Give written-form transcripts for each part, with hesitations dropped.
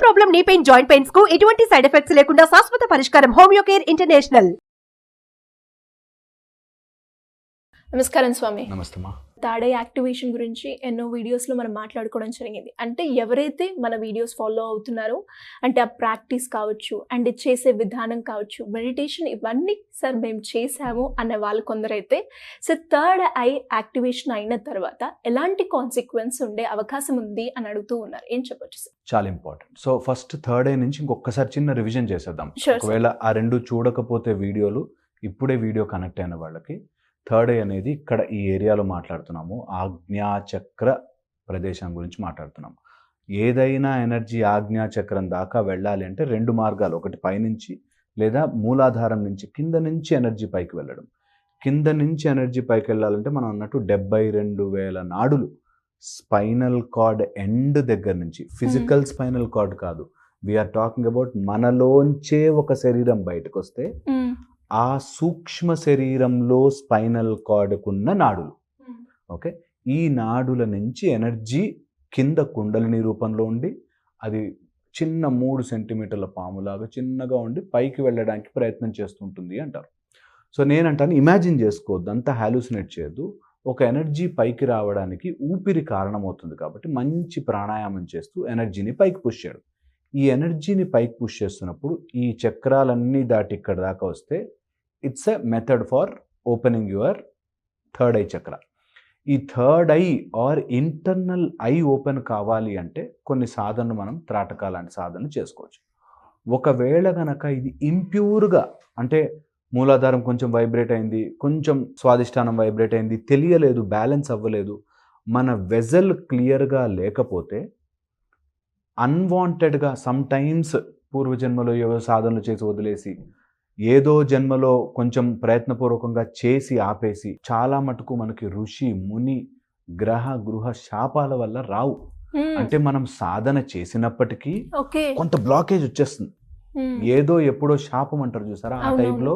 Problem knee pain joint pains కు ఎటువంటి side effects లేకుండా శాశ్వత పరిష్కారం హోమియో కేర్ ఇంటర్నేషనల్. నమస్కారం స్వామి. నమస్తేమా. థర్డ్ ఐ యాక్టివేషన్ గురించి ఎన్నో వీడియోస్లో మనం మాట్లాడుకోవడం జరిగింది. అంటే ఎవరైతే మన వీడియోస్ ఫాలో అవుతున్నారో, అంటే ఆ ప్రాక్టీస్ కావచ్చు, అండ్ చేసే విధానం కావచ్చు, మెడిటేషన్, ఇవన్నీ సార్ మేము చేసాము అన్న వాళ్ళు కొందరైతే సార్ థర్డ్ ఐ యాక్టివేషన్ అయిన తర్వాత ఎలాంటి కాన్సిక్వెన్స్ ఉండే అవకాశం ఉంది అని అడుగుతూ ఉన్నారు. ఏం చెప్పొచ్చు సార్? చాలా important. So first third I నుంచి ఇంకొకసారి చిన్న రివిజన్ చేసేద్దాం. Sure, ఒకవేళ ఆ రెండు చూడకపోతే వీడియోలు, ఇప్పుడే వీడియో కనెక్ట్ అయిన వాళ్ళకి, థర్డ్ ఐ అనేది ఇక్కడ ఈ ఏరియాలో మాట్లాడుతున్నాము. ఆజ్ఞాచక్ర ప్రదేశం గురించి మాట్లాడుతున్నాము. ఏదైనా ఎనర్జీ ఆజ్ఞాచక్రం దాకా వెళ్ళాలి అంటే రెండు మార్గాలు, ఒకటి పైనుంచి లేదా మూలాధారం నుంచి కింద నుంచి ఎనర్జీ పైకి వెళ్ళడం. కింద నుంచి ఎనర్జీ పైకి వెళ్ళాలంటే మనం అన్నట్టు 72,000 నాడులు స్పైనల్ కార్డ్ ఎండ్ దగ్గర నుంచి, ఫిజికల్ స్పైనల్ కార్డ్ కాదు, వీఆర్ టాకింగ్ అబౌట్ మనలోంచే ఒక శరీరం బయటకు వస్తే ఆ సూక్ష్మ శరీరంలో స్పైనల్ కార్డుకున్న నాడులు. ఓకే, ఈ నాడుల నుంచి ఎనర్జీ కింద కుండలిని రూపంలో ఉండి అది చిన్న 3 సెంటీమీటర్ల పాములాగా చిన్నగా ఉండి పైకి వెళ్ళడానికి ప్రయత్నం చేస్తుంటుంది అంటారు. సో నేనంటాను, ఇమాజిన్ చేసుకోవద్దు, అంతా హాలూసినేట్ చేయొద్దు. ఒక ఎనర్జీ పైకి రావడానికి ఊపిరి కారణమవుతుంది కాబట్టి మంచి ప్రాణాయామం చేస్తూ ఎనర్జీని పైకి పుష్ చేయడం. ఈ ఎనర్జీని పైకి పుష్ చేస్తున్నప్పుడు ఈ చక్రాలన్నీ దాటి ఇక్కడ దాకా వస్తే it's a method for opening your third eye chakra. ఈ third eye or internal eye open కావాలి అంటే కొన్ని సాధనలు మనం త్రాటక లాంటి సాధనలు చేసుకోవచ్చు. ఒకవేళ గనక ఇది ఇంప్యూర్గా, అంటే మూలాధారం కొంచెం వైబ్రేట్ అయింది, కొంచెం స్వాదిష్టానం వైబ్రేట్ అయింది, తెలియలేదు, బ్యాలెన్స్ అవ్వలేదు, మన వెజల్ క్లియర్గా లేకపోతే అన్వాంటెడ్గా సమ్టైమ్స్ పూర్వజన్మలో ఏవో సాధనలు చేసి వదిలేసి ఏదో జన్మలో కొంచెం ప్రయత్నపూర్వకంగా చేసి ఆపేసి, చాలా మటుకు మనకి ఋషి ముని గ్రహ గృహ శాపాల వల్ల రావు. అంటే మనం సాధన చేసినప్పటికీ కొంత బ్లాకేజ్ వచ్చేస్తుంది. ఏదో ఎప్పుడో శాపం అంటారు చూసారా, ఆ టైంలో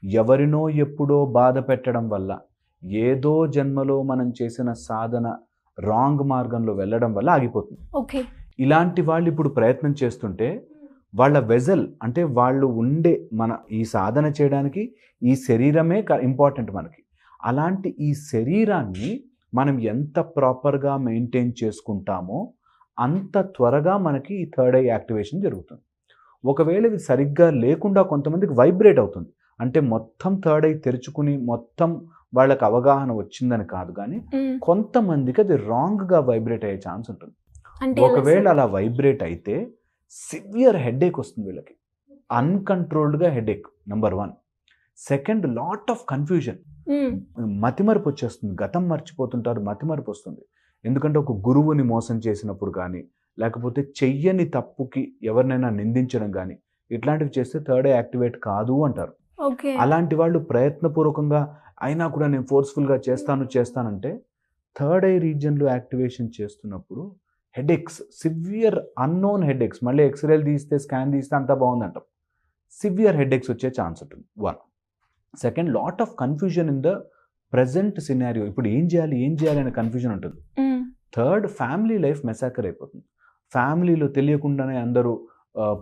ఎవరినో ఎప్పుడో బాధ పెట్టడం వల్ల, ఏదో జన్మలో మనం చేసిన సాధన రాంగ్ మార్గంలో వెళ్ళడం వల్ల ఆగిపోతుంది. ఇలాంటి వాళ్ళు ఇప్పుడు ప్రయత్నం చేస్తుంటే వాళ్ళ వెజల్, అంటే వాళ్ళు ఉండే, మన ఈ సాధన చేయడానికి ఈ శరీరమే ఇంపార్టెంట్ మనకి. అలాంటి ఈ శరీరాన్ని మనం ఎంత ప్రాపర్గా మెయింటైన్ చేసుకుంటామో అంత త్వరగా మనకి ఈ థర్డ్ ఐ యాక్టివేషన్ జరుగుతుంది. ఒకవేళ ఇది సరిగ్గా లేకుండా కొంతమందికి వైబ్రేట్ అవుతుంది. అంటే మొత్తం థర్డ్ ఐ తెరుచుకుని మొత్తం వాళ్ళకి అవగాహన వచ్చిందని కాదు, కానీ కొంతమందికి అది రాంగ్గా వైబ్రేట్ అయ్యే ఛాన్స్ ఉంటుంది. ఒకవేళ అలా వైబ్రేట్ అయితే సివియర్ హెడేక్ వస్తుంది వీళ్ళకి, అన్కంట్రోల్డ్గా headache number 1. Second, lot of confusion, మతిమరుపు వచ్చేస్తుంది, గతం మర్చిపోతుంటారు, మతిమరుపు వస్తుంది. ఎందుకంటే ఒక గురువుని మోసం చేసినప్పుడు కానీ, లేకపోతే చెయ్యని తప్పుకి ఎవరినైనా నిందించడం కానీ, ఇట్లాంటివి చేస్తే థర్డ్ ఐ యాక్టివేట్ కాదు అంటారు. అలాంటి వాళ్ళు ప్రయత్నపూర్వకంగా అయినా కూడా నేను ఫోర్స్ఫుల్గా చేస్తానంటే థర్డ్ ఐ రీజియన్లో యాక్టివేషన్ చేస్తున్నప్పుడు హెడేక్స్, సివియర్ అన్నోన్ హెడేక్స్, మళ్ళీ ఎక్స్రేలు తీస్తే స్కాన్ తీస్తే అంతా బాగుందంటాం, సివియర్ హెడేక్స్ వచ్చే ఛాన్స్ ఉంటుంది. 1. Second, lot of confusion in the present scenario. ఇప్పుడు ఏం చేయాలి అనే కన్ఫ్యూజన్ ఉంటుంది. థర్డ్, ఫ్యామిలీ లైఫ్ మెసాకర్ అయిపోతుంది. ఫ్యామిలీలో తెలియకుండానే అందరూ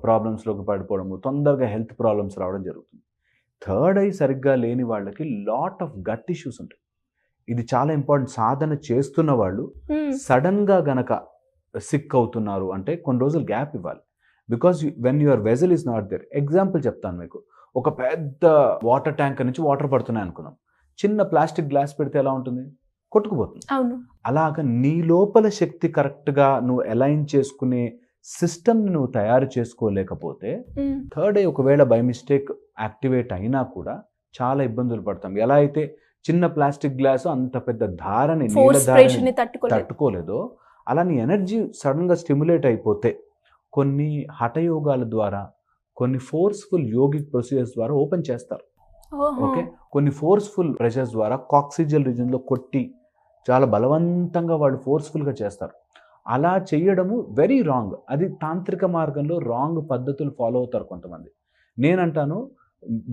ప్రాబ్లమ్స్లోకి పడిపోవడము, తొందరగా హెల్త్ ప్రాబ్లమ్స్ రావడం జరుగుతుంది. థర్డ్ ఐ సరిగ్గా లేని వాళ్ళకి లాట్ ఆఫ్ గట్ ఇష్యూస్ ఉంటాయి. ఇది చాలా ఇంపార్టెంట్. సాధన చేస్తున్న వాళ్ళు సడన్గా గనక సిక్ అవుతున్నారు అంటే కొన్ని రోజులు గ్యాప్ ఇవ్వాలి. Because when your vessel is not there. Example చెప్తాను మీకు. ఒక పెద్ద వాటర్ ట్యాంకర్ నుంచి వాటర్ పడుతున్నాయి అనుకుందాం, చిన్న ప్లాస్టిక్ గ్లాస్ పెడితే ఎలా ఉంటుంది? కొట్టుకుపోతుంది. అలాగా నీ లోపల శక్తి కరెక్ట్గా నువ్వు అలైన్ చేసుకునే సిస్టమ్ని నువ్వు తయారు చేసుకోలేకపోతే థర్డ్ ఐ ఒకవేళ బై మిస్టేక్ యాక్టివేట్ అయినా కూడా చాలా ఇబ్బందులు పడతాం. ఎలా అయితే చిన్న ప్లాస్టిక్ గ్లాసు అంత పెద్ద ధారని, నీళ్ళ తట్టుకోలేదో, అలా నీ ఎనర్జీ సడన్గా స్టిమ్యులేట్ అయిపోతే కొన్ని హఠయోగాల ద్వారా, కొన్ని ఫోర్స్ఫుల్ యోగిక్ ప్రొసీజర్స్ ద్వారా ఓపెన్ చేస్తారు. ఓకే, కొన్ని ఫోర్స్ఫుల్ ప్రెషర్స్ ద్వారా కాక్సిజల్ రీజన్లో కొట్టి చాలా బలవంతంగా వాళ్ళు ఫోర్స్ఫుల్గా చేస్తారు. అలా చేయడము వెరీ రాంగ్. అది తాంత్రిక మార్గంలో రాంగ్ పద్ధతులు ఫాలో అవుతారు కొంతమంది. నేనంటాను,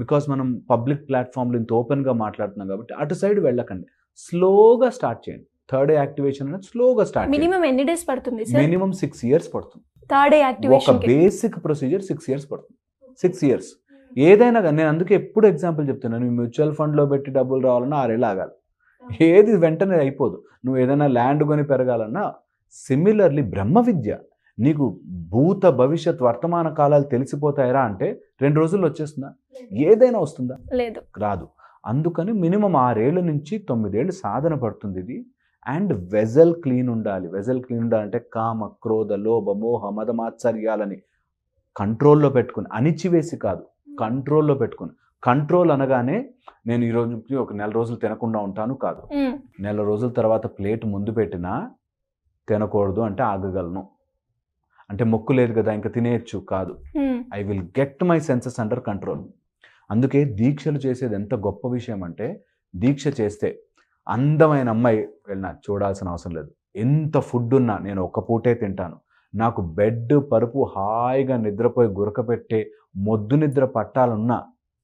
బికాస్ మనం పబ్లిక్ ప్లాట్ఫామ్లో ఇంత ఓపెన్గా మాట్లాడుతున్నాం కాబట్టి అటు సైడ్ వెళ్ళకండి, స్లోగా స్టార్ట్ చేయండి. థర్డ్ ఐ యాక్టివేషన్ అనేది స్లోగా స్టార్ట్. మినిమం ఎన్ని డేస్ పడుతుంది? మినిమం 6 years పడుతుంది. థర్డ్ ఒక యాక్టివేషన్ బేసిక్ ప్రొసీజర్ 6 years పడుతుంది. 6 years ఏదైనా కానీ నేను అందుకే ఎప్పుడు ఎగ్జాంపుల్ చెప్తున్నాను, మ్యూచువల్ ఫండ్లో పెట్టి డబ్బులు రావాలన్నా 6 ఏళ్ళు ఆగాలి. ఏది వెంటనే అయిపోదు. నువ్వు ఏదైనా ల్యాండ్ కొని పెరగాలన్నా సిమిలర్లీ బ్రహ్మ విద్య నీకు భూత భవిష్యత్ వర్తమాన కాలాలు తెలిసిపోతాయరా అంటే 2 రోజుల్లో వచ్చేస్తుందా? ఏదైనా వస్తుందా? లేదు. రాదు. అందుకని మినిమం 6 ఏళ్ళ నుంచి 9 ఏళ్ళు సాధన పడుతుంది ఇది. అండ్ వెజల్ క్లీన్ ఉండాలి. వెజల్ క్లీన్ ఉండాలంటే కామ క్రోధ లోభ మోహ మద మాత్సర్యాలని కంట్రోల్లో పెట్టుకుని, అణిచివేసి కాదు, కంట్రోల్లో పెట్టుకుని. కంట్రోల్ అనగానే నేను ఈ రోజుకి ఒక 1 నెల రోజులు తినకుండా ఉంటాను కాదు. 1 నెల రోజుల తర్వాత ప్లేట్ ముందు పెట్టినా తినకూడదు అంటే ఆగగలను. అంటే మొక్కు లేదు కదా ఇంకా తినేయచ్చు కాదు. I will get my senses under control. అందుకే దీక్షలు చేసేది ఎంత గొప్ప విషయం అంటే, దీక్ష చేస్తే అందమైన అమ్మాయి వెళ్ళినా చూడాల్సిన అవసరం లేదు. ఎంత ఫుడ్ ఉన్నా నేను ఒక్క పూటే తింటాను. నాకు బెడ్ పరుపు హాయిగా నిద్రపోయి గురక పెట్టే మొద్దు నిద్ర పట్టాలన్నా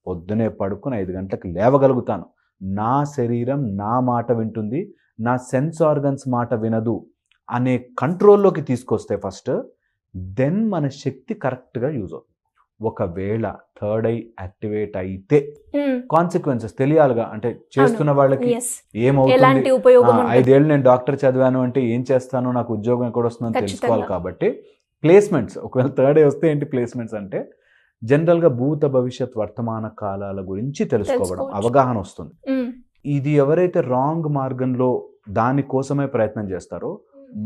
పొద్దునే పడుకుని 5 గంటలకు లేవగలుగుతాను. నా శరీరం నా మాట వింటుంది, నా సెన్స్ ఆర్గన్స్ మాట వినదు అనే కంట్రోల్లోకి తీసుకొస్తే ఫస్ట్, దెన్ మన శక్తి కరెక్ట్గా యూజ్ అవుతుంది. ఒకవేళ థర్డ్ ఐ యాక్టివేట్ అయితే కాన్సిక్వెన్సెస్ తెలియాలిగా. అంటే చేస్తున్న వాళ్ళకి ఏమవుతుంది, 5 ఏళ్ళు నేను డాక్టర్ చదివాను అంటే ఏం చేస్తాను, నాకు ఉద్యోగం ఎక్కడ వస్తుందని తెలుసుకోవాలి. కాబట్టి ప్లేస్మెంట్స్, ఒకవేళ థర్డ్ ఐ వస్తే ఏంటి ప్లేస్మెంట్స్ అంటే జనరల్గా భూత భవిష్యత్ వర్తమాన కాలాల గురించి తెలుసుకోవడం, అవగాహన వస్తుంది. ఇది ఎవరైతే రాంగ్ మార్గంలో దానికోసమే ప్రయత్నం చేస్తారో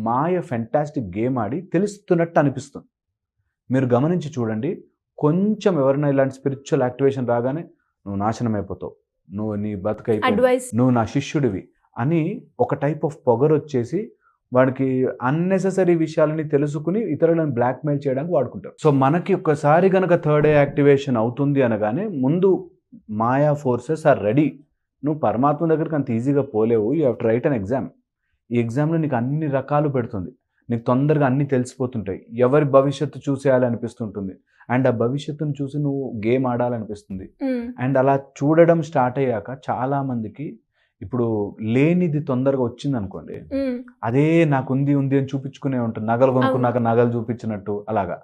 మాయ ఫెంటాస్టిక్ గేమ్ ఆడి తెలుస్తున్నట్టు అనిపిస్తుంది. మీరు గమనించి చూడండి, కొంచెం ఎవరైనా ఇలాంటి స్పిరిచువల్ యాక్టివేషన్ రాగానే నువ్వు నాశనం అయిపోతావు, నువ్వు నీ బతుకైపోయి, నువ్వు నా శిష్యుడివి అని ఒక టైప్ ఆఫ్ పొగరు వచ్చేసి వాడికి అన్నెసెసరీ విషయాలని తెలుసుకుని ఇతరులను బ్లాక్మెయిల్ చేయడానికి వాడుకుంటారు. సో మనకి ఒక్కసారి కనుక థర్డ్ ఐ యాక్టివేషన్ అవుతుంది అనగానే ముందు మాయా ఫోర్సెస్ ఆర్ రెడీ. నువ్వు పరమాత్మ దగ్గరికి అంత ఈజీగా పోలేవు. You have to write an exam. ఈ ఎగ్జామ్లో నీకు అన్ని రకాలు పెడుతుంది, నీకు తొందరగా అన్నీ తెలిసిపోతుంటాయి. ఎవరి భవిష్యత్తు చూసేయాలనిపిస్తుంటుంది, అండ్ ఆ భవిష్యత్తును చూసి నువ్వు గేమ్ ఆడాలనిపిస్తుంది. అండ్ అలా చూడడం స్టార్ట్ అయ్యాక చాలా మందికి ఇప్పుడు లేనిది తొందరగా వచ్చింది అనుకోండి, అదే నాకు ఉంది అని చూపించుకునే ఉంటుంది. నగలు కొనుక్కున్నాక నగలు చూపించినట్టు అలాగా.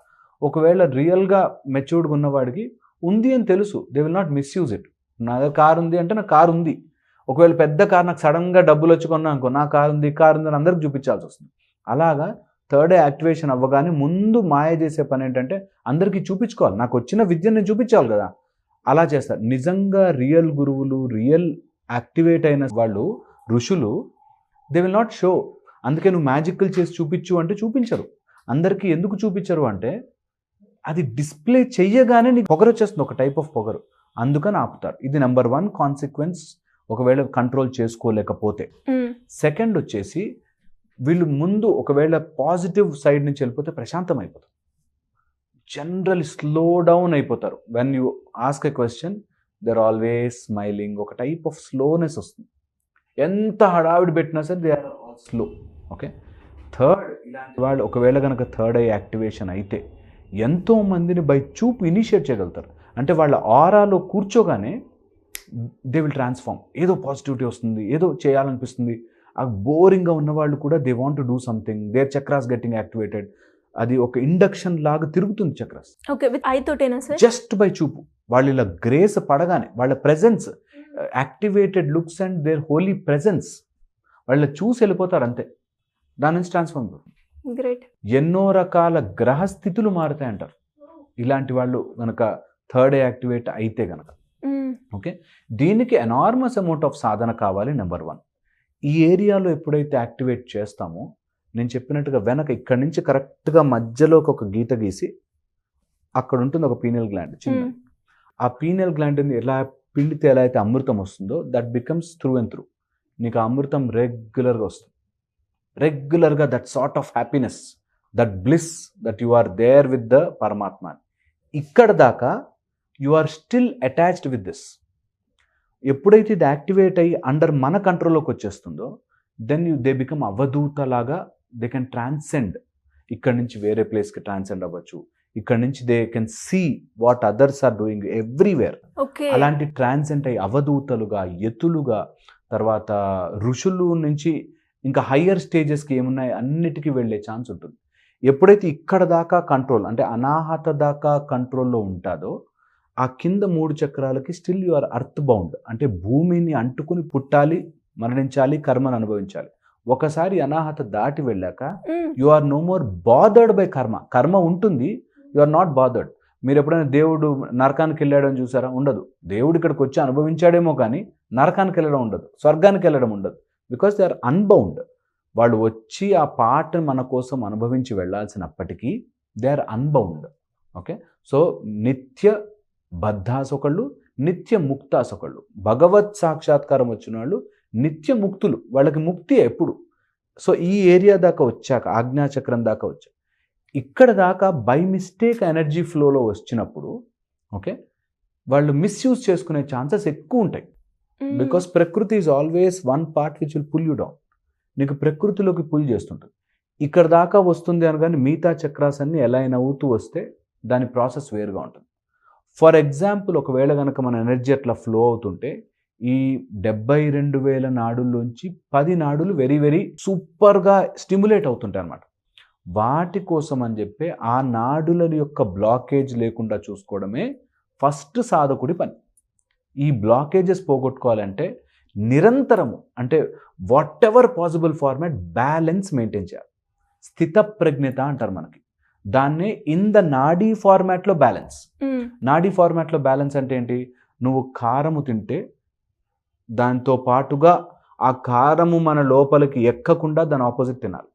ఒకవేళ రియల్గా మెచ్యూర్డ్గా ఉన్నవాడికి ఉంది అని తెలుసు, they will not misuse it. నా దగ్గర కారు ఉంది అంటే నా కారు ఉంది. ఒకవేళ పెద్ద కారు నాకు సడన్గా డబ్బులు వచ్చి కొన్నా అనుకో, నా కారు ఉంది అని అందరికి చూపించాల్సి వస్తుంది. అలాగా థర్డ్ ఐ యాక్టివేషన్ అవ్వగానే ముందు మాయ చేసే పని ఏంటంటే అందరికీ చూపించుకోవాలి, నాకు వచ్చిన విద్యను నేను చూపించాలి కదా. అలా చేస్తారు. నిజంగా రియల్ గురువులు, రియల్ యాక్టివేట్ అయిన వాళ్ళు, ఋషులు, దే విల్ నాట్ షో. అందుకే నువ్వు మ్యాజికల్ చేసి చూపించు అంటే చూపించరు. అందరికీ ఎందుకు చూపించరు అంటే అది డిస్ప్లే చెయ్యగానే నీకు పొగరు వచ్చేస్తుంది, ఒక టైప్ ఆఫ్ పొగరు. అందుకని ఆపుతారు. ఇది నెంబర్ 1 కాన్సిక్వెన్స్ ఒకవేళ కంట్రోల్ చేసుకోలేకపోతే. సెకండ్ వచ్చేసి వీళ్ళు ముందు ఒకవేళ పాజిటివ్ సైడ్ నుంచి వెళ్ళిపోతే ప్రశాంతం అయిపోతారు. జనరల్లీ స్లో డౌన్ అయిపోతారు. When you ask a question they are always smiling. ఒక టైప్ ఆఫ్ స్లోనెస్ వస్తుంది. ఎంత హడావిడి పెట్టినా సరే they are slow. Okay. Third, ఇలాంటి వాళ్ళు ఒకవేళ కనుక థర్డ్ ఐ యాక్టివేషన్ అయితే ఎంతో మందిని బై చూపు ఇనిషియేట్ చేయగలుగుతారు. అంటే వాళ్ళ ఆరాలో కూర్చోగానే దే విల్ ట్రాన్స్ఫార్మ్. ఏదో పాజిటివిటీ వస్తుంది, ఏదో చేయాలనిపిస్తుంది. ఆ బోరింగ్గా ఉన్నవాళ్ళు కూడా they want to do something, their chakras getting activated. అది ఒక ఇండక్షన్ లాగా తిరుగుతుంది చక్రాస్. ఓకే, విత్ ఐ తోటేనా సార్? జస్ట్ బై చూపు. వాళ్ళు ఇలా గ్రేస్ పడగానే వాళ్ళ presence, activated looks and their holy presence, వాళ్ళ చూసి వెళ్ళిపోతారు అంతే. దాని నుంచి ట్రాన్స్ఫార్మ్ అవుతుంది. గ్రేట్. ఎన్నో రకాల గ్రహస్థితులు మారుతాయి అంటారు ఇలాంటి వాళ్ళు కనుక థర్డ్ ఐ యాక్టివేట్ అయితే కనుక. ఓకే. దీనికి ఎనార్మస్ అమౌంట్ ఆఫ్ సాధన కావాలి. నెంబర్ 1, ఈ ఏరియాలో ఎప్పుడైతే యాక్టివేట్ చేస్తామో నేను చెప్పినట్టుగా వెనక ఇక్కడి నుంచి కరెక్ట్గా మధ్యలోకి ఒక గీత గీసి అక్కడ ఉంటుంది ఒక పీనియల్ గ్లాండ్ చిన్న. ఆ పీనియల్ గ్లాండ్ ఎలా పిండితే ఎలా అయితే అమృతం వస్తుందో that becomes through and through. నీకు ఆ అమృతం రెగ్యులర్గా వస్తుంది. రెగ్యులర్గా that sort of happiness, that bliss, that you are there with the Paramatma. ఇక్కడ దాకా you are still attached with this. ఎప్పుడైతే ఇది యాక్టివేట్ అయ్యి అండర్ మన కంట్రోల్లోకి వచ్చేస్తుందో దెన్ దే బికమ్ అవధూత లాగా. They can transcend. ఇక్కడ నుంచి వేరే ప్లేస్కి ట్రాన్సెండ్ అవ్వచ్చు. ఇక్కడ నుంచి they can see what others are doing everywhere. అలాంటి ట్రాన్సెండ్ అయ్యి అవధూతలుగా, యతులుగా, తర్వాత ఋషులు నుంచి ఇంకా హయ్యర్ స్టేజెస్కి ఏమున్నాయి అన్నిటికీ వెళ్ళే ఛాన్స్ ఉంటుంది. ఎప్పుడైతే ఇక్కడ దాకా కంట్రోల్ అంటే అనాహత దాకా కంట్రోల్లో ఉంటుందో ఆ కింద 3 చక్రాలకి still you are earth bound, అంటే భూమిని అంటుకుని పుట్టాలి, మరణించాలి, కర్మను అనుభవించాలి. ఒకసారి అనాహత దాటి వెళ్ళాక you are no more bothered by karma. కర్మ ఉంటుంది, యు ఆర్ నాట్ బాదర్డ్. మీరు ఎప్పుడైనా దేవుడు నరకానికి వెళ్ళాడు అని చూసారా? ఉండదు. దేవుడు ఇక్కడికి వచ్చి అనుభవించాడేమో కానీ నరకానికి వెళ్ళడం ఉండదు, స్వర్గానికి వెళ్ళడం ఉండదు. Because they are unbound. వాళ్ళు వచ్చి ఆ పాటను మన కోసం అనుభవించి వెళ్ళాల్సినప్పటికీ they are unbound. Okay, so నిత్య బద్ధాసొకళ్ళు, నిత్య ముక్తాసొకళ్ళు. భగవత్ సాక్షాత్కారం వచ్చిన వాళ్ళు నిత్య ముక్తులు, వాళ్ళకి ముక్తి ఎప్పుడు. సో ఈ ఏరియా దాకా వచ్చాక, ఆజ్ఞాచక్రం దాకా వచ్చాక, ఇక్కడ దాకా బై మిస్టేక్ ఎనర్జీ ఫ్లోలో వచ్చినప్పుడు ఓకే వాళ్ళు మిస్యూజ్ చేసుకునే ఛాన్సెస్ ఎక్కువ ఉంటాయి. Because prakriti is always one part which will pull you down. నీకు ప్రకృతిలోకి పుల్ చేస్తుంటుంది. ఇక్కడ దాకా వస్తుంది అనగానే మిగతా చక్రాస్ అన్ని ఎలా అయినా అవుతూ వస్తే దాని ప్రాసెస్ వేరుగా ఉంటుంది. ఫర్ ఎగ్జాంపుల్, ఒకవేళ కనుక మన ఎనర్జీ అట్లా ఫ్లో అవుతుంటే ఈ 72,000 నాడుల్లోంచి 10 నాడులు వెరీ వెరీ సూపర్గా స్టిమ్యులేట్ అవుతుంటాయి అన్నమాట. వాటి కోసం అని చెప్పి ఆ నాడుల యొక్క బ్లాకేజ్ లేకుండా చూసుకోవడమే ఫస్ట్ సాధకుడి పని. ఈ బ్లాకేజెస్ పోగొట్టుకోవాలంటే నిరంతరము, అంటే what ever possible format balance maintain చేయాలి. స్థితప్రజ్ఞత అంటారు మనకి. దాన్నే ఇన్ ద నాడీ ఫార్మాట్లో బ్యాలెన్స్. నాడీ ఫార్మాట్లో బ్యాలెన్స్ అంటే ఏంటి? నువ్వు కారము తింటే దాంతో పాటుగా ఆ కారము మన లోపలికి ఎక్కకుండా దాని ఆపోజిట్ తినాలి.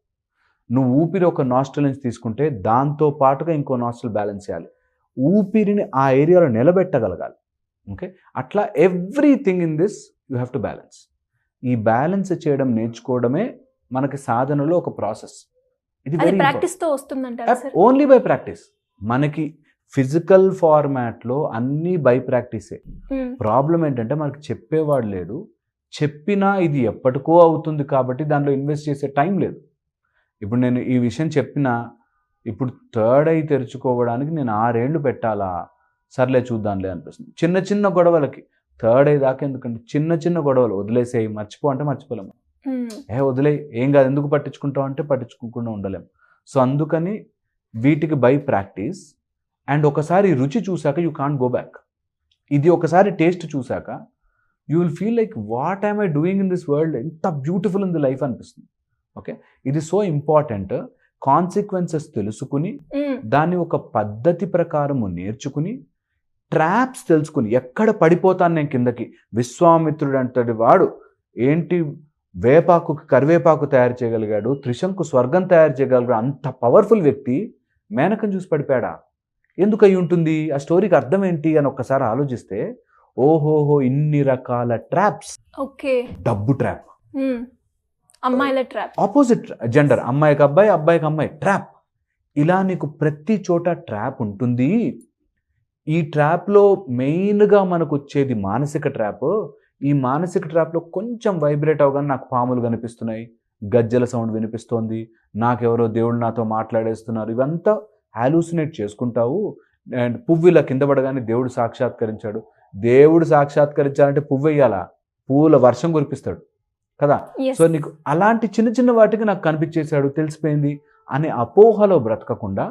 నువ్వు ఊపిరి ఒక నాస్ట్రిల్ నుంచి తీసుకుంటే దాంతో పాటుగా ఇంకో నాస్ట్రిల్ బ్యాలెన్స్ చేయాలి. ఊపిరిని ఆ ఏరియాలో నిలబెట్టగలగాలి. ఓకే, అట్లా everything in this you have to balance. ఈ బ్యాలెన్స్ చేయడం నేర్చుకోవడమే మనకి సాధనలో ఒక ప్రాసెస్. ఇది వెరీ ప్రాక్టీస్తో వస్తుందంటారా సార్? Only by practice. మనకి ఫిజికల్ ఫార్మాట్లో అన్నీ బై ప్రాక్టీసే. ప్రాబ్లం ఏంటంటే మనకి చెప్పేవాడు లేడు. చెప్పినా ఇది ఎప్పటికో అవుతుంది కాబట్టి దానిలో ఇన్వెస్ట్ చేసే టైం లేదు. ఇప్పుడు నేను ఈ విషయం చెప్పినా ఇప్పుడు థర్డ్ ఐ తెరుచుకోవడానికి నేను 6 ఏళ్ళు పెట్టాలా? సర్లే చూద్దాంలే అనిపిస్తుంది. చిన్న చిన్న గొడవలకి థర్డ్ ఐ దాకా ఎందుకంటే చిన్న చిన్న గొడవలు వదిలేసేయి, మర్చిపో అంటే మర్చిపోలేము. వదిలే, ఏం కాదు, ఎందుకు పట్టించుకుంటావు అంటే పట్టించుకోకుండా ఉండలేము. సో అందుకని వీటికి బై ప్రాక్టీస్. అండ్ ఒకసారి రుచి చూసాక యూ కాంట్ గో బ్యాక్. ఇది ఒకసారి టేస్ట్ చూసాక you will feel like what I'm I doing in this world, ఎంత బ్యూటిఫుల్ ఇన్ ది లైఫ్ అనిపిస్తుంది. ఓకే, ఇది సో ఇంపార్టెంట్. కాన్సిక్వెన్సెస్ తెలుసుకుని దాన్ని ఒక పద్ధతి ప్రకారము నేర్చుకుని ట్రాప్స్ తెలుసుకుని ఎక్కడ పడిపోతాను నేను కిందకి. విశ్వామిత్రుడు అంతటి వాడు ఏంటి వేపాకు కరివేపాకు తయారు చేయగలిగాడు, త్రిశంకు స్వర్గం తయారు చేయగలిగాడు. అంత పవర్ఫుల్ వ్యక్తి మేనకం చూసి పడిపోయాడా? ఎందుకు అయి ఉంటుంది? ఆ స్టోరీకి అర్థం ఏంటి అని ఒక్కసారి ఆలోచిస్తే ఓహోహో ఇన్ని రకాల ట్రాప్స్. ఓకే, డబ్బు ట్రాప్, అమ్మాయిల ట్రాప్, ఆపోజిట్ జెండర్, అమ్మాయికి అబ్బాయి, అబ్బాయికి అమ్మాయి ట్రాప్. ఇలా నీకు ప్రతి చోట ట్రాప్ ఉంటుంది. ఈ ట్రాప్లో మెయిన్గా మనకు వచ్చేది మానసిక ట్రాప్. ఈ మానసిక ట్రాప్లో కొంచెం వైబ్రేట్ అవగానే నాకు పాములు కనిపిస్తున్నాయి, గజ్జల సౌండ్ వినిపిస్తోంది, నాకెవరో దేవుడు నాతో మాట్లాడేస్తున్నారు, ఇవంతా హాలూసినేట్ చేసుకుంటావు. అండ్ పువ్వు ఇలా కింద పడగానే దేవుడు సాక్షాత్కరించాడు. దేవుడు సాక్షాత్కరించాలంటే పువ్వు వేయాలా? పూల వర్షం కురిపిస్తాడు కదా. సో నీకు అలాంటి చిన్న చిన్న వాటికి నాకు కనిపించేశాడు, తెలిసిపోయింది అనే అపోహలో బ్రతకకుండా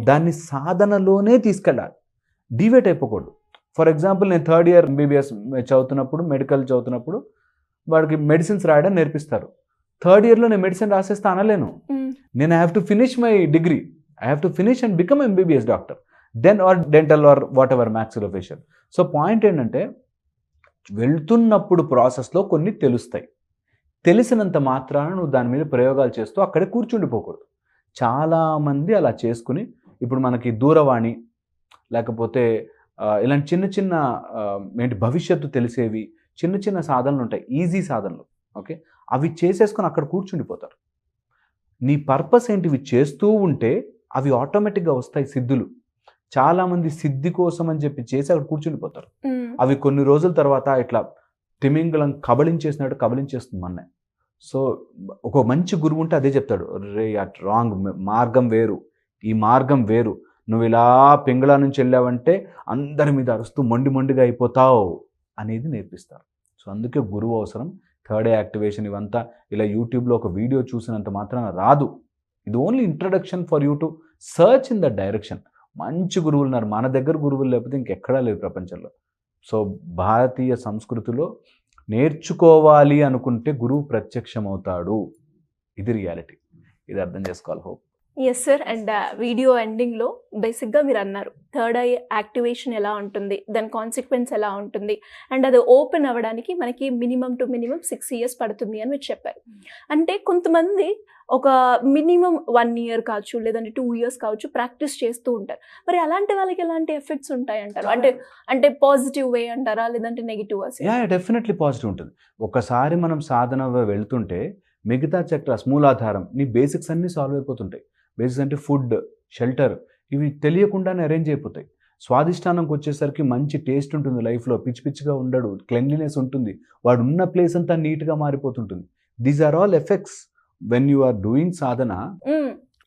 దాన్ని సాధనలోనే తీసుకెళ్ళాలి. డివేట్ అయిపోకూడదు. ఫర్ ఎగ్జాంపుల్, నేను 3rd ఇయర్ MBBS చదువుతున్నప్పుడు, మెడికల్ చదువుతున్నప్పుడు వాడికి మెడిసిన్స్ రాయడం నేర్పిస్తారు. 3rd ఇయర్లో నేను మెడిసిన్ రాసేస్తా అనలేను. నేను I have to finish my degree, I have to finish and become MBBS doctor, then or dental or whatever maxillofacial. So point ఏంటంటే వెళ్తున్నప్పుడు ప్రాసెస్లో కొన్ని తెలుస్తాయి. తెలిసినంత మాత్రాన నువ్వు దాని మీద ప్రయోగాలు చేస్తూ అక్కడే కూర్చుండిపోకూడదు. చాలామంది అలా చేసుకుని ఇప్పుడు మనకి దూరవాణి లేకపోతే ఇలాంటి చిన్న చిన్న ఏంటి భవిష్యత్తు తెలిసేవి చిన్న చిన్న సాధనలు ఉంటాయి, ఈజీ సాధనలు. ఓకే, అవి చేసేసుకొని అక్కడ కూర్చుండిపోతారు. నీ పర్పస్ ఏంటి? ఇవి చేస్తూ ఉంటే అవి ఆటోమేటిక్గా వస్తాయి సిద్ధులు. చాలామంది సిద్ధి కోసం అని చెప్పి చేసి అక్కడ కూర్చుండిపోతారు. అవి కొన్ని రోజుల తర్వాత ఇట్లా తిమింగళం కబళించేసినట్టు కబళించేస్తుంది మన్నే. సో ఒక మంచి గురువు ఉంటే అదే చెప్తాడు, రే అట్ రాంగ్, మార్గం వేరు, ఈ మార్గం వేరు, నువ్వు ఇలా పింగళ నుంచి వెళ్ళావంటే అందరి మీద అరుస్తూ మొండిగా అయిపోతావు అనేది నేర్పిస్తారు. సో అందుకే గురువు అవసరం. 3rd ఐ యాక్టివేషన్ ఇవంతా ఇలా యూట్యూబ్లో ఒక వీడియో చూసినంత మాత్రాన రాదు. ఇది only introduction for you to search in the direction. మంచి గురువులు ఉన్నారు, మన దగ్గర గురువులు లేకపోతే ఇంకెక్కడా లేదు ప్రపంచంలో. సో భారతీయ సంస్కృతిలో నేర్చుకోవాలి అనుకుంటే గురువు ప్రత్యక్షం అవుతాడు. ఇది రియాలిటీ. ఇది అర్థం చేసుకోవాలి. Hope. Yes sir. And video ఎండింగ్లో బేసిక్గా మీరు అన్నారు థర్డ్ ఐ యాక్టివేషన్ ఎలా ఉంటుంది, దాని కాన్సిక్వెన్స్ ఎలా ఉంటుంది, అండ్ అది ఓపెన్ అవ్వడానికి మనకి మినిమం 6 years పడుతుంది అని మీరు చెప్పారు. అంటే కొంతమంది ఒక మినిమం 1 year కావచ్చు, లేదంటే 2 years కావచ్చు ప్రాక్టీస్ చేస్తూ ఉంటారు. మరి అలాంటి వాళ్ళకి ఎలాంటి ఎఫెక్ట్స్ ఉంటాయి అంటారు? అంటే పాజిటివ్ వే అంటారా, లేదంటే నెగిటివ్? డెఫినెట్లీ పాజిటివ్ ఉంటుంది. ఒకసారి మనం సాధన వెళ్తుంటే మిగతా చక్రాస్ మూలాధారం నీ బేసిక్స్ అన్నీ సాల్వ్ అయిపోతుంటాయి. బేసిక్స్ అంటే ఫుడ్, షెల్టర్, ఇవి తెలియకుండానే అరేంజ్ అయిపోతాయి. స్వాదిష్టానంకి వచ్చేసరికి మంచి టేస్ట్ ఉంటుంది లైఫ్లో, పిచ్చి పిచ్చిగా ఉండడు, క్లెన్లీనెస్ ఉంటుంది, వాడు ఉన్న ప్లేస్ అంతా నీట్గా మారిపోతుంటుంది. These are all effects when you are doing sadhana.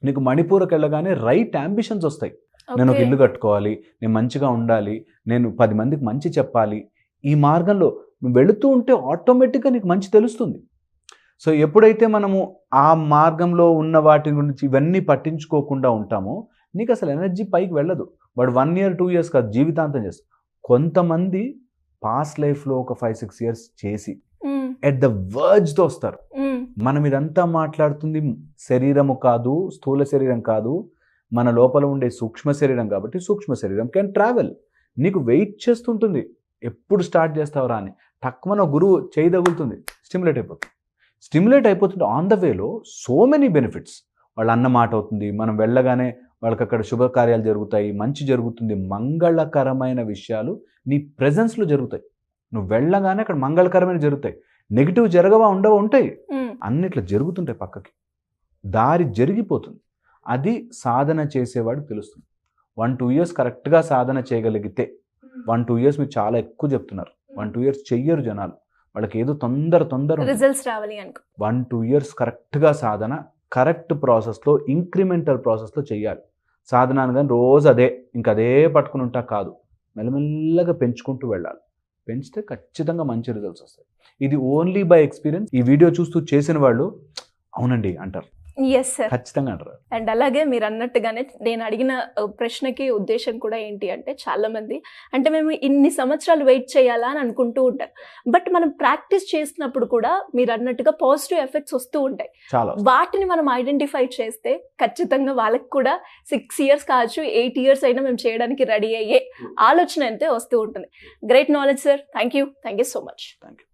నీకు మణిపూర్కి వెళ్ళగానే రైట్ అంబిషన్స్ వస్తాయి. నేను ఒక ఇల్లు కట్టుకోవాలి, నేను మంచిగా ఉండాలి, నేను 10 మందికి మంచి చెప్పాలి. ఈ మార్గంలో నువ్వు వెళుతూ ఉంటే ఆటోమేటిక్గా నీకు మంచి తెలుస్తుంది. సో ఎప్పుడైతే మనము ఆ మార్గంలో ఉన్న వాటి గురించి ఇవన్నీ పట్టించుకోకుండా ఉంటామో నీకు అసలు ఎనర్జీ పైకి వెళ్ళదు. వాడు 1 year 2 years కాదు, జీవితాంతం చేస్తారు. కొంతమంది పాస్ట్ లైఫ్లో ఒక 5-6 years చేసి ఎట్ ద వర్జ్తో వస్తారు. మనం ఇదంతా మాట్లాడుతుంది శరీరము కాదు, స్థూల శరీరం కాదు, మన లోపల ఉండే సూక్ష్మ శరీరం. కాబట్టి సూక్ష్మ శరీరం కెన్ ట్రావెల్. నీకు వెయిట్ చేస్తుంటుంది ఎప్పుడు స్టార్ట్ చేస్తావురా అని. తక్కువ గురువు చేయి తగులుతుంది, స్టిమ్యులేట్ అయిపోతుంది. ఆన్ ద వేలో సో మెనీ బెనిఫిట్స్. వాళ్ళ అన్న మాట అవుతుంది, మనం వెళ్ళగానే వాళ్ళకి అక్కడ శుభకార్యాలు జరుగుతాయి, మంచి జరుగుతుంది, మంగళకరమైన విషయాలు నీ ప్రెజెన్స్లో జరుగుతాయి. నువ్వు వెళ్ళగానే అక్కడ మంగళకరమైన జరుగుతాయి. నెగిటివ్ జరగవా ఉండవా ఉంటాయి, అన్నిట్లో జరుగుతుంటాయి. పక్కకి దారి జరిగిపోతుంది. అది సాధన చేసేవాడికి తెలుస్తుంది. 1-2 years కరెక్ట్గా సాధన చేయగలిగితే, 1-2 years మీరు చాలా ఎక్కువ చెప్తున్నారు, 1-2 years చెయ్యరు జనాలు. వాళ్ళకి ఏదో తొందర రిజల్ట్స్ రావాలి అనుకో. 1-2 years కరెక్ట్గా సాధన కరెక్ట్ ప్రాసెస్లో, ఇంక్రిమెంటల్ ప్రాసెస్లో చెయ్యాలి. సాధన అనగానే రోజు అదే పట్టుకుని ఉంటా కాదు, మెల్లమెల్లగా పెంచుకుంటూ వెళ్ళాలి. పెంచితే ఖచ్చితంగా మంచి రిజల్ట్స్ వస్తాయి. ఇది ఓన్లీ బై ఎక్స్పీరియన్స్. ఈ వీడియో చూస్తూ చేసిన వాళ్ళు అవునండి అంటారు. ఎస్ సార్, ఖచ్చితంగా అంటారు. అండ్ అలాగే మీరు అన్నట్టుగానే నేను అడిగిన ప్రశ్నకి ఉద్దేశం కూడా ఏంటి అంటే, చాలా మంది అంటే మేము ఇన్ని సంవత్సరాలు వెయిట్ చేయాలా అని అనుకుంటూ ఉంటారు. బట్ మనం ప్రాక్టీస్ చేసినప్పుడు కూడా మీరు అన్నట్టుగా పాజిటివ్ ఎఫెక్ట్స్ వస్తూ ఉంటాయి. వాటిని మనం ఐడెంటిఫై చేస్తే ఖచ్చితంగా వాళ్ళకి కూడా 6 years కావచ్చు, 8 years అయినా మేము చేయడానికి రెడీ అయ్యే ఆలోచన అయితే వస్తూ ఉంటుంది. Great knowledge sir. Thank you so much. Thank you.